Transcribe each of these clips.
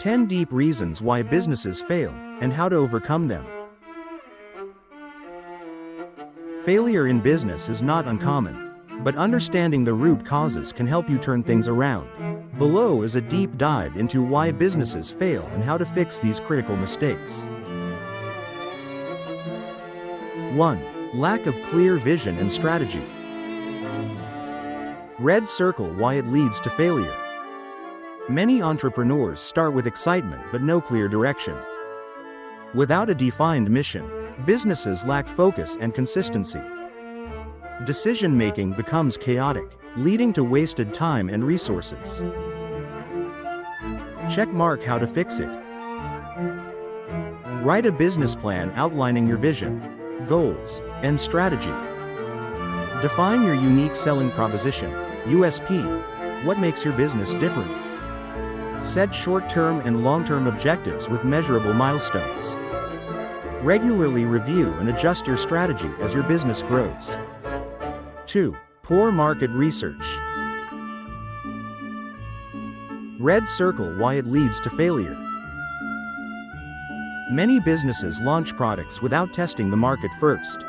10 deep reasons why businesses fail, and how to overcome them. Failure in business is not uncommon, but understanding the root causes can help you turn things around. Below is a deep dive into why businesses fail and how to fix these critical mistakes. 1. Lack of clear vision and strategy. Red circle why it leads to failure. Many entrepreneurs start with excitement but no clear direction. Without a defined mission, businesses lack focus and consistency. Decision-making becomes chaotic, leading to wasted time and resources. Check mark how to fix it. Write a business plan outlining your vision, goals, and strategy. Define your unique selling proposition, USP. What makes your business different? Set short-term and long-term objectives with measurable milestones. Regularly review and adjust your strategy as your business grows. 2. Poor market research. Red circle why it leads to failure. Many businesses launch products without testing the market first.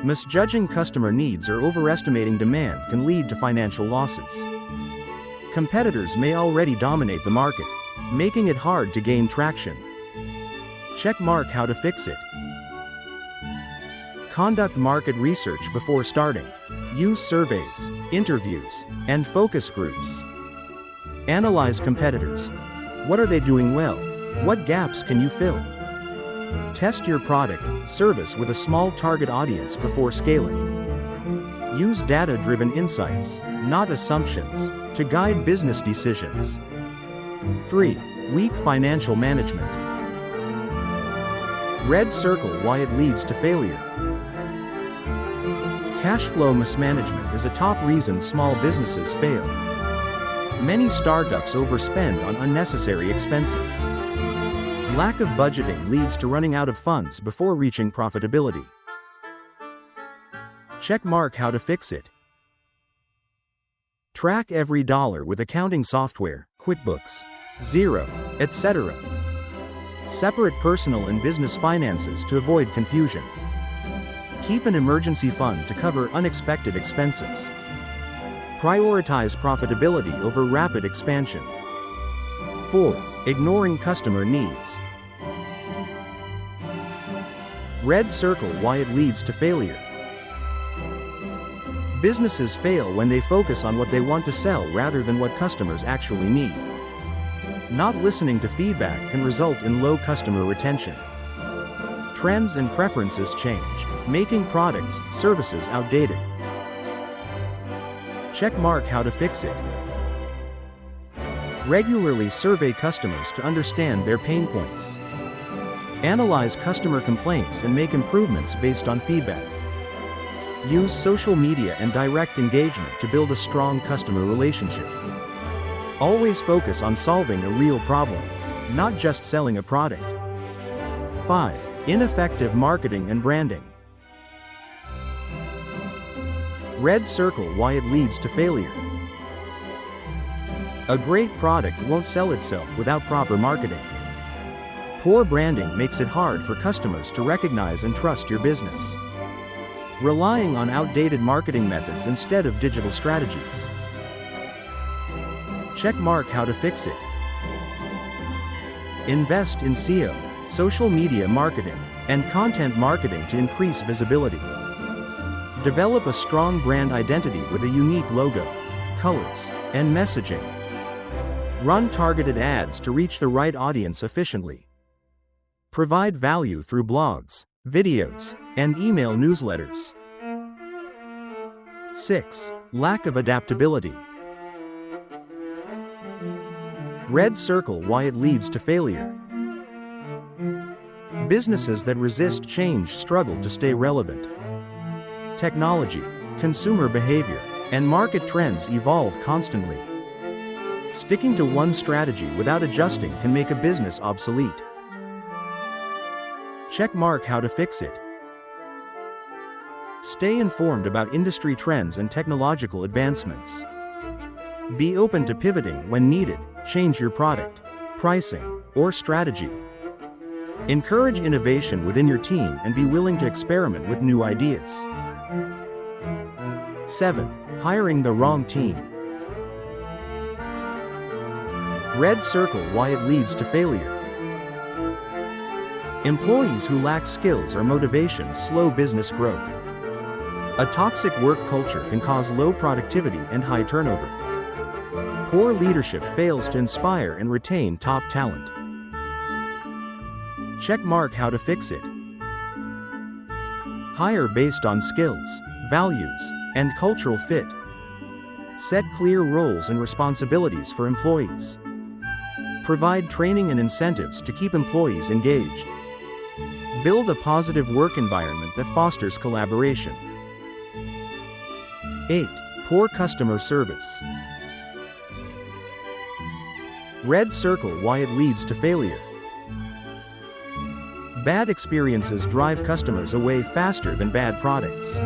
Misjudging customer needs or overestimating demand can lead to financial losses. Competitors may already dominate the market, making it hard to gain traction. Check mark how to fix it. Conduct market research before starting. Use surveys, interviews, and focus groups. Analyze competitors. What are they doing well? What gaps can you fill? Test your product, service with a small target audience before scaling. Use data-driven insights, not assumptions, to guide business decisions. 3. Weak financial management. Red circle why it leads to failure. Cash flow mismanagement is a top reason small businesses fail. Many startups overspend on unnecessary expenses. Lack of budgeting leads to running out of funds before reaching profitability. Check mark how to fix it. Track every dollar with accounting software, QuickBooks, Xero, etc. Separate personal and business finances to avoid confusion. Keep an emergency fund to cover unexpected expenses. Prioritize profitability over rapid expansion. 4. Ignoring customer needs. Red circle why it leads to failure. Businesses fail when they focus on what they want to sell rather than what customers actually need. Not listening to feedback can result in low customer retention. Trends and preferences change, making products, services outdated. Check mark how to fix it. Regularly survey customers to understand their pain points. Analyze customer complaints and make improvements based on feedback. Use social media and direct engagement to build a strong customer relationship. Always focus on solving a real problem, not just selling a product. 5. Ineffective marketing and branding. Red circle why it leads to failure. A great product won't sell itself without proper marketing. Poor branding makes it hard for customers to recognize and trust your business. Relying on outdated marketing methods instead of digital strategies. Check mark how to fix it. Invest in SEO, social media marketing, and content marketing to increase visibility. Develop a strong brand identity with a unique logo, colors, and messaging. Run targeted ads to reach the right audience efficiently. Provide value through blogs, videos, and email newsletters. 6. Lack of adaptability. Red circle why it leads to failure. Businesses that resist change struggle to stay relevant. Technology, consumer behavior, and market trends evolve constantly. Sticking to one strategy without adjusting can make a business obsolete. Check mark how to fix it. Stay informed about industry trends and technological advancements. Be open to pivoting when needed, change your product, pricing, or strategy. Encourage innovation within your team and be willing to experiment with new ideas. 7. Hiring the wrong team. Red circle why it leads to failure. Employees who lack skills or motivation slow business growth. A toxic work culture can cause low productivity and high turnover. Poor leadership fails to inspire and retain top talent. Check mark how to fix it. Hire based on skills, values, and cultural fit. Set clear roles and responsibilities for employees. Provide training and incentives to keep employees engaged. Build a positive work environment that fosters collaboration. 8. Poor customer service. Red circle why it leads to failure. Bad experiences drive customers away faster than bad products.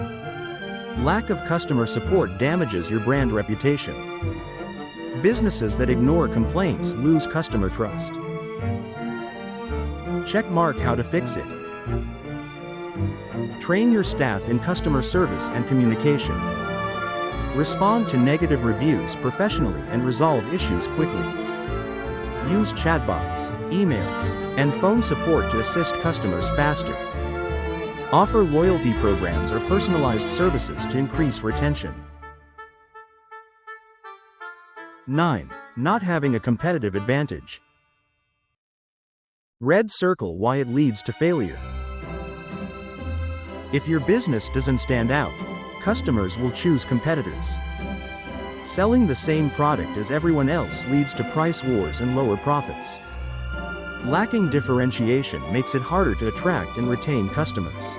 Lack of customer support damages your brand reputation. Businesses that ignore complaints lose customer trust. Check mark how to fix it. Train your staff in customer service and communication. Respond to negative reviews professionally and resolve issues quickly. Use chatbots, emails, and phone support to assist customers faster. Offer loyalty programs or personalized services to increase retention. 9. Not having a competitive advantage. Red circle why it leads to failure. If your business doesn't stand out, customers will choose competitors. Selling the same product as everyone else leads to price wars and lower profits. Lacking differentiation makes it harder to attract and retain customers.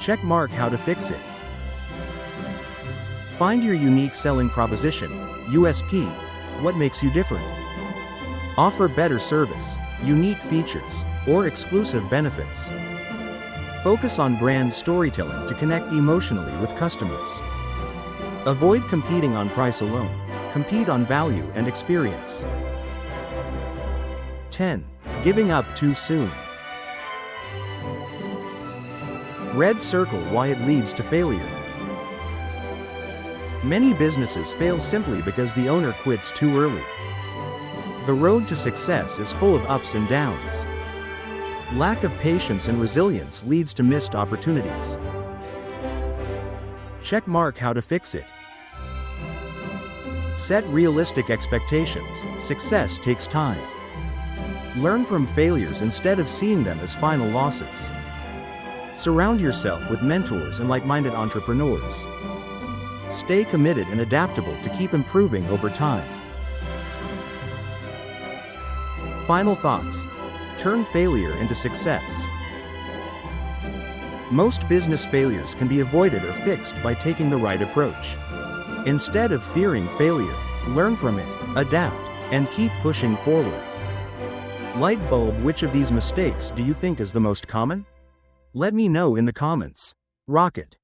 Check mark how to fix it. Find your unique selling proposition, USP, what makes you different. Offer better service, unique features, or exclusive benefits. Focus on brand storytelling to connect emotionally with customers. Avoid competing on price alone. Compete on value and experience. 10. Giving up too soon. Red circle why it leads to failure. Many businesses fail simply because the owner quits too early. The road to success is full of ups and downs. Lack of patience and resilience leads to missed opportunities. Check mark how to fix it. Set realistic expectations. Success takes time. Learn from failures instead of seeing them as final losses. Surround yourself with mentors and like-minded entrepreneurs. Stay committed and adaptable to keep improving over time. Final thoughts. Turn failure into success. Most business failures can be avoided or fixed by taking the right approach. Instead of fearing failure, learn from it, adapt, and keep pushing forward. Light bulb, which of these mistakes do you think is the most common? Let me know in the comments. Rocket.